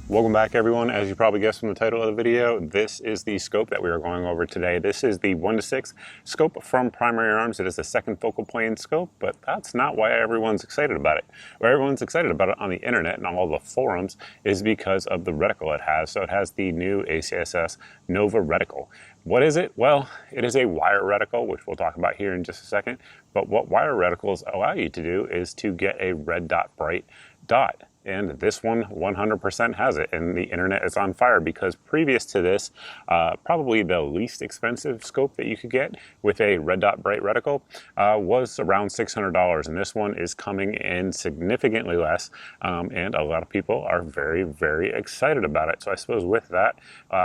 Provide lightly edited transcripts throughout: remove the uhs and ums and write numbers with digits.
Welcome back, everyone. As you probably guessed from the title of the video, this is the scope that we are going over today. This is the 1:6 scope from Primary Arms. It is the second focal plane scope, but that's not why everyone's excited about it. Why everyone's excited about it on the internet and on all the forums is because of the reticle it has. So it has the new ACSS NOVA reticle. What is it? Well, it is a wire reticle, which we'll talk about here in just a second. But what wire reticles allow you to do is to get a red dot bright dot. And this one 100% has it, and the internet is on fire because previous to this, probably the least expensive scope that you could get with a red dot bright reticle was around $600, and this one is coming in significantly less, and a lot of people are very, very excited about it. So I suppose with that,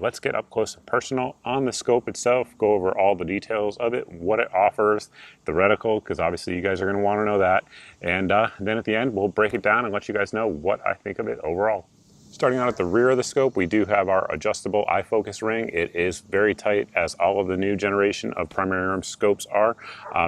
let's get up close and personal on the scope itself, go over all the details of it, what it offers, the reticle, because obviously you guys are going to want to know that, and then at the end we'll break it down and let you guys know what I think of it overall. Starting out at the rear of the scope, we do have our adjustable eye focus ring. It is very tight, as all of the new generation of primary arm scopes are.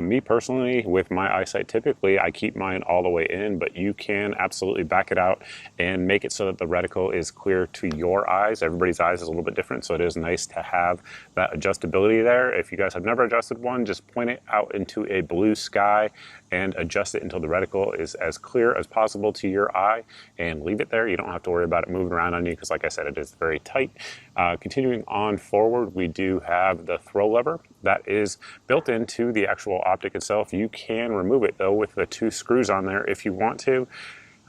Me personally, with my eyesight, typically I keep mine all the way in, but you can absolutely back it out and make it so that the reticle is clear to your eyes. Everybody's eyes is a little bit different, so it is nice to have that adjustability there. If you guys have never adjusted one, just point it out into a blue sky and adjust it until the reticle is as clear as possible to your eye, and leave it there. You don't have to worry about it moving around on you because, like I said, it is very tight. Continuing on forward, we do have the throw lever that is built into the actual optic itself. You can remove it though with the two screws on there if you want to.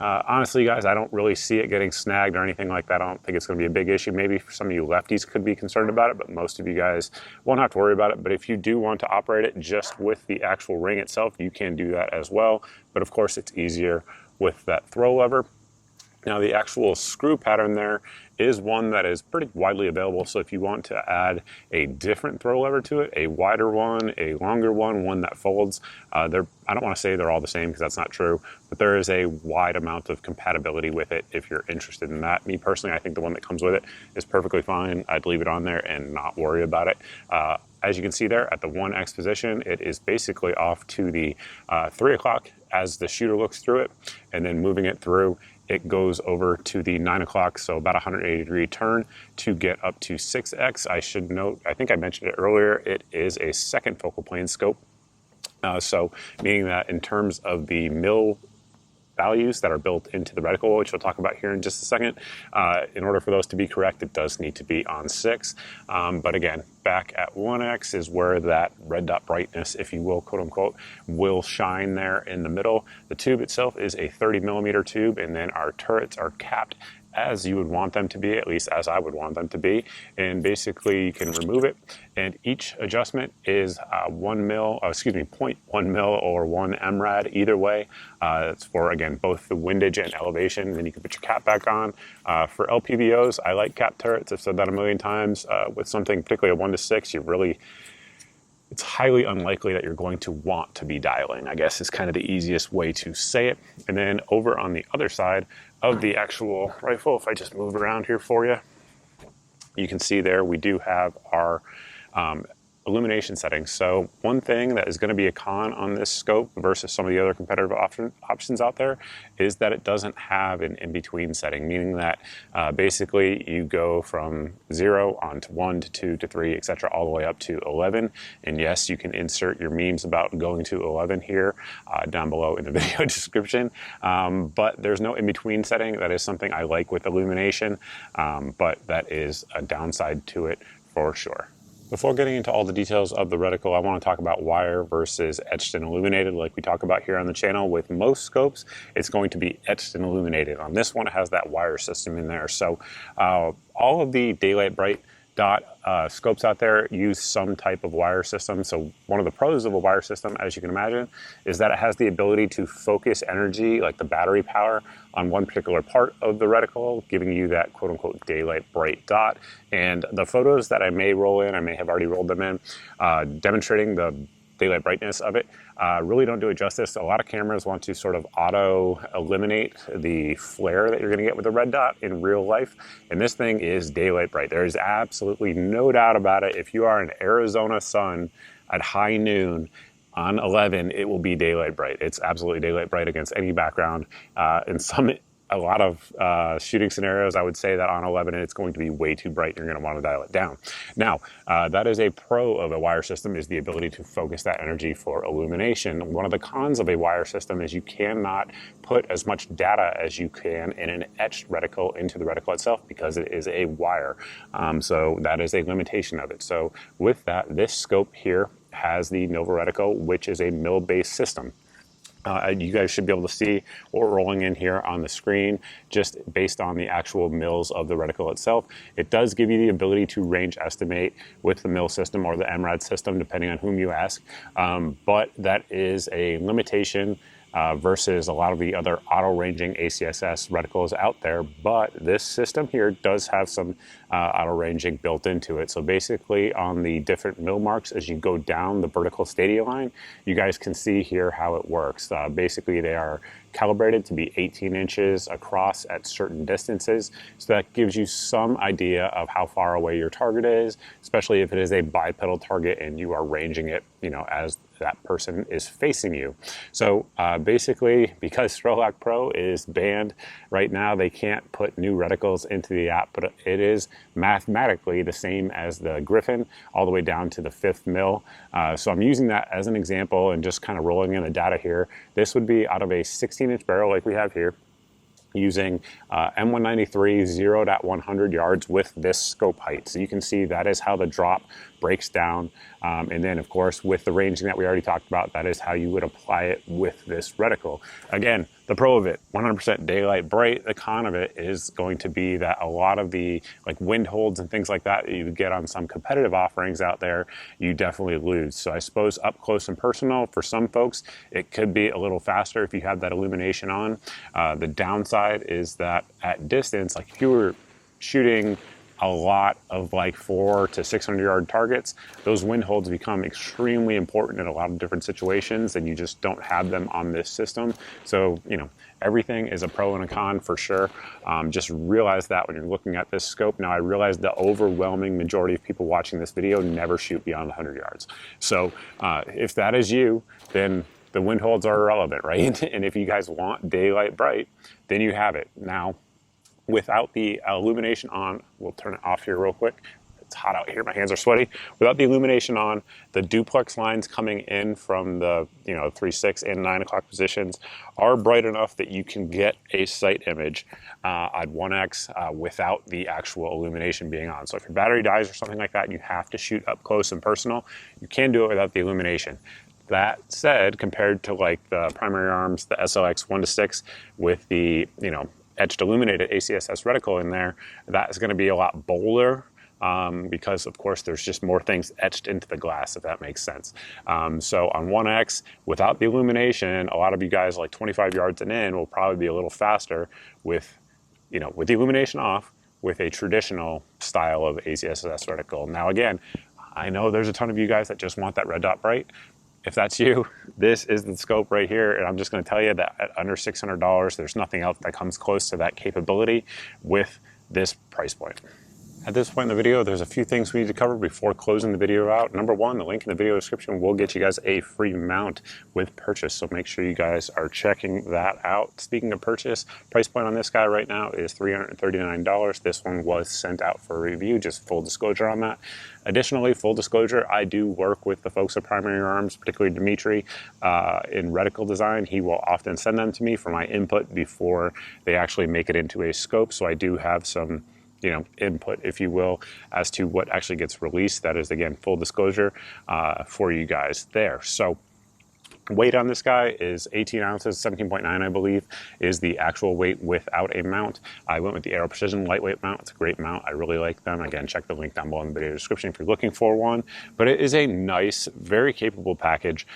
Honestly, guys, I don't really see it getting snagged or anything like that. I don't think it's going to be a big issue. Maybe for some of you lefties could be concerned about it, but most of you guys won't have to worry about it. But if you do want to operate it just with the actual ring itself, you can do that as well. But of course, it's easier with that throw lever. Now, the actual screw pattern there is one that is pretty widely available. So if you want to add a different throw lever to it, a wider one, a longer one that folds, I don't want to say they're all the same because that's not true, but there is a wide amount of compatibility with it if you're interested in that. Me personally, I think the one that comes with it is perfectly fine. I'd leave it on there and not worry about it. As you can see there at the 1X position, it is basically off to the 3 o'clock as the shooter looks through it, and then moving it through, it goes over to the 9 o'clock, so about 180-degree turn to get up to 6X. I should note, I think I mentioned it earlier, it is a second focal plane scope. So meaning that in terms of the mil values that are built into the reticle, which we'll talk about here in just a second, in order for those to be correct, it does need to be on 6. But again, back at 1X is where that red dot brightness, if you will, quote unquote, will shine there in the middle. The tube itself is a 30mm tube, and then our turrets are capped as you would want them to be, at least as I would want them to be. And basically you can remove it, and each adjustment is 0.1 mil or 1 mrad, either way. It's for, again, both the windage and elevation. Then you can put your cap back on. For LPVOs, I like cap turrets. I've said that a million times. With something particularly a 1:6, it's highly unlikely that you're going to want to be dialing, I guess is kind of the easiest way to say it. And then over on the other side of the actual rifle, if I just move around here for you, you can see there we do have our illumination settings. So one thing that is going to be a con on this scope versus some of the other competitive options out there is that it doesn't have an in-between setting, meaning that basically you go from 0 on to 1 to 2 to 3, etc., all the way up to 11. And yes, you can insert your memes about going to 11 here down below in the video description, but there's no in-between setting. That is something I like with illumination, but that is a downside to it for sure. Before getting into all the details of the reticle, I want to talk about wire versus etched and illuminated like we talk about here on the channel. With most scopes, it's going to be etched and illuminated. On this one, it has that wire system in there. So all of the daylight bright dot scopes out there use some type of wire system. So one of the pros of a wire system, as you can imagine, is that it has the ability to focus energy, like the battery power, on one particular part of the reticle, giving you that quote unquote daylight bright dot. And the photos that I may roll in, I may have already rolled them in, demonstrating the daylight brightness of it, really don't do it justice. A lot of cameras want to sort of auto eliminate the flare that you're going to get with a red dot in real life, and this thing is daylight bright. There is absolutely no doubt about it. If you are in Arizona sun at high noon on 11, it will be daylight bright. It's absolutely daylight bright against any background. In some a lot of shooting scenarios, I would say that on 11 it's going to be way too bright. You're going to want to dial it down. Now, that is a pro of a wire system, is the ability to focus that energy for illumination. One of the cons of a wire system is you cannot put as much data as you can in an etched reticle into the reticle itself, because it is a wire. So that is a limitation of it. So with that, this scope here has the NOVA reticle, which is a mill-based system. You guys should be able to see what we're rolling in here on the screen, just based on the actual mills of the reticle itself. It does give you the ability to range estimate with the mill system or the MRAD system, depending on whom you ask. But that is a limitation versus a lot of the other auto-ranging ACSS reticles out there. But this system here does have some auto-ranging built into it. So basically on the different mill marks, as you go down the vertical stadia line, you guys can see here how it works. Basically they are calibrated to be 18 inches across at certain distances. So that gives you some idea of how far away your target is, especially if it is a bipedal target and you are ranging it, you know, as that person is facing you. So basically, because Strolac Pro is banned right now, they can't put new reticles into the app, but it is mathematically the same as the Griffin, all the way down to the 5th mil. So I'm using that as an example and just kind of rolling in the data here. This would be out of a 16-inch barrel like we have here, using M193 0 at 100 yards with this scope height. So you can see that is how the drop breaks down. And then of course, with the ranging that we already talked about, that is how you would apply it with this reticle. Again, the pro of it, 100% daylight bright. The con of it is going to be that a lot of the like wind holds and things like that you get on some competitive offerings out there, you definitely lose. So I suppose up close and personal, for some folks, it could be a little faster if you have that illumination on. The downside is that at distance, like if you were shooting a lot of like 400 to 600 yard targets, those wind holds become extremely important in a lot of different situations, and you just don't have them on this system. So, you know, everything is a pro and a con for sure. Just realize that when you're looking at this scope. Now, I realize the overwhelming majority of people watching this video never shoot beyond 100 yards. So if that is you, then the wind holds are irrelevant, right? And if you guys want daylight bright, then you have it. Now, without the illumination on, we'll turn it off here real quick. It's hot out here, my hands are sweaty. Without the illumination on, the duplex lines coming in from the 3, 6, and 9 o'clock positions are bright enough that you can get a sight image at 1x without the actual illumination being on. So if your battery dies or something like that, you have to shoot up close and personal. You can do it without the illumination. That said, compared to like the primary arms, the SLX 1-6 with the etched illuminated ACSS reticle in there, that is going to be a lot bolder because of course there's just more things etched into the glass, if that makes sense. So on 1X, without the illumination, a lot of you guys like 25 yards and in will probably be a little faster with, with the illumination off, with a traditional style of ACSS reticle. Now again, I know there's a ton of you guys that just want that red dot bright. If that's you, this is the scope right here, and I'm just going to tell you that at under $600, there's nothing else that comes close to that capability with this price point. At this point in the video, there's a few things we need to cover before closing the video out. Number one, the link in the video description will get you guys a free mount with purchase, so make sure you guys are checking that out. Speaking of purchase, price point on this guy right now is $339. This one was sent out for review, just full disclosure on that. Additionally, full disclosure, I do work with the folks at Primary Arms, particularly Dimitri, in reticle design. He will often send them to me for my input before they actually make it into a scope, so I do have some input, if you will, as to what actually gets released. That is, again, full disclosure for you guys there. So weight on this guy is 18 ounces, 17.9, I believe, is the actual weight without a mount. I went with the Aero Precision lightweight mount. It's a great mount. I really like them. Again, check the link down below in the video description if you're looking for one. But it is a nice, very capable package.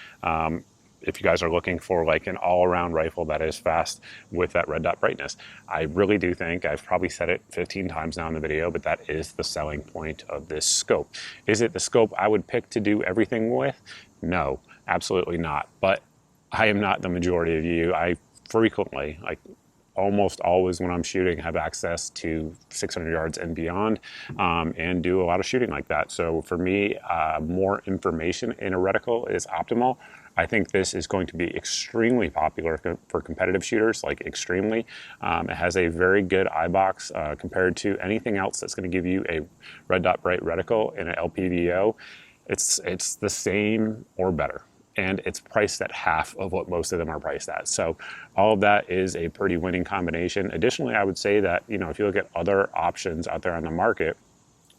If you guys are looking for like an all-around rifle that is fast with that red dot brightness. I really do think, I've probably said it 15 times now in the video, but that is the selling point of this scope. Is it the scope I would pick to do everything with? No, absolutely not. But I am not the majority of you. I frequently, like almost always when I'm shooting, have access to 600 yards and beyond, and do a lot of shooting like that. So for me, more information in a reticle is optimal. I think this is going to be extremely popular for competitive shooters, like extremely. It has a very good eye box compared to anything else that's going to give you a red dot bright reticle in an LPVO. It's the same or better, and it's priced at half of what most of them are priced at. So all of that is a pretty winning combination. Additionally, I would say that, if you look at other options out there on the market,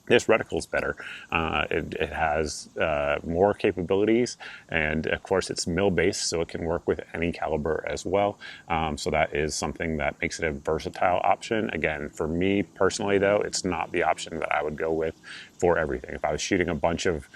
this reticle is better. It has more capabilities, and of course it's mill-based, so it can work with any caliber as well. So that is something that makes it a versatile option. Again, for me personally though, it's not the option that I would go with for everything. If I was shooting a bunch of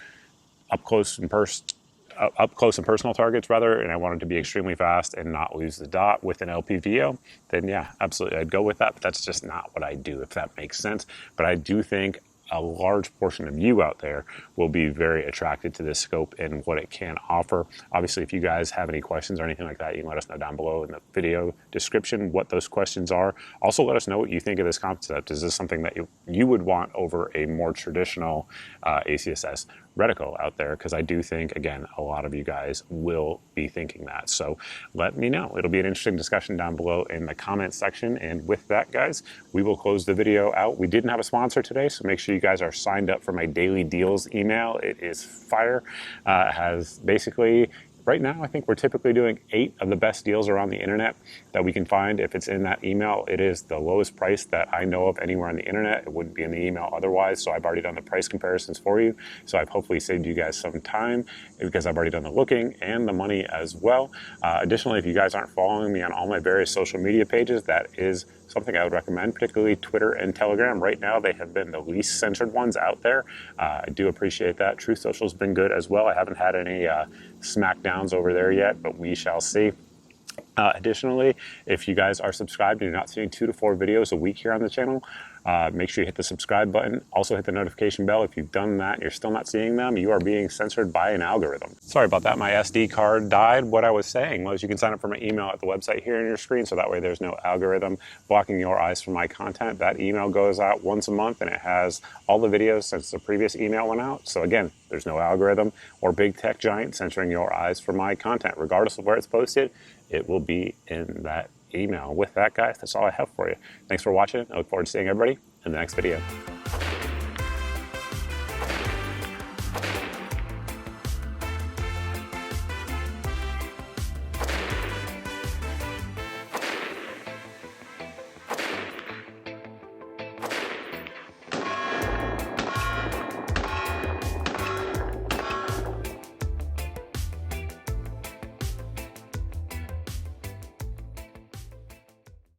up close and personal targets rather, and I wanted to be extremely fast and not lose the dot with an LPVO, then yeah, absolutely, I'd go with that. But that's just not what I do, if that makes sense. But I do think a large portion of you out there will be very attracted to this scope and what it can offer. Obviously, if you guys have any questions or anything like that, you can let us know down below in the video description what those questions are. Also, let us know what you think of this concept. Is this something that you would want over a more traditional ACSS reticle out there? Because I do think, again, a lot of you guys will be thinking that. So let me know. It'll be an interesting discussion down below in the comments section. And with that, guys, we will close the video out. We didn't have a sponsor today, so make sure you guys are signed up for my daily deals email. It is fire. It has basically, right now, I think we're typically doing 8 of the best deals around the internet that we can find. If it's in that email, it is the lowest price that I know of anywhere on the internet. It wouldn't be in the email otherwise, so I've already done the price comparisons for you. So I've hopefully saved you guys some time because I've already done the looking and the money as well. Additionally, if you guys aren't following me on all my various social media pages, that is something I would recommend, particularly Twitter and Telegram. Right now, they have been the least censored ones out there. I do appreciate that. Truth Social's been good as well. I haven't had any smackdowns over there yet, but we shall see. Additionally, if you guys are subscribed and you're not seeing 2 to 4 videos a week here on the channel, make sure you hit the subscribe button. Also hit the notification bell. If you've done that and you're still not seeing them, you are being censored by an algorithm. Sorry about that. My SD card died. What I was saying was you can sign up for my email at the website here on your screen, so that way there's no algorithm blocking your eyes from my content. That email goes out once a month, and it has all the videos since the previous email went out. So again, there's no algorithm or big tech giant censoring your eyes from my content. Regardless of where it's posted, it will be in that email. With that, guys, that's all I have for you. Thanks for watching. I look forward to seeing everybody in the next video.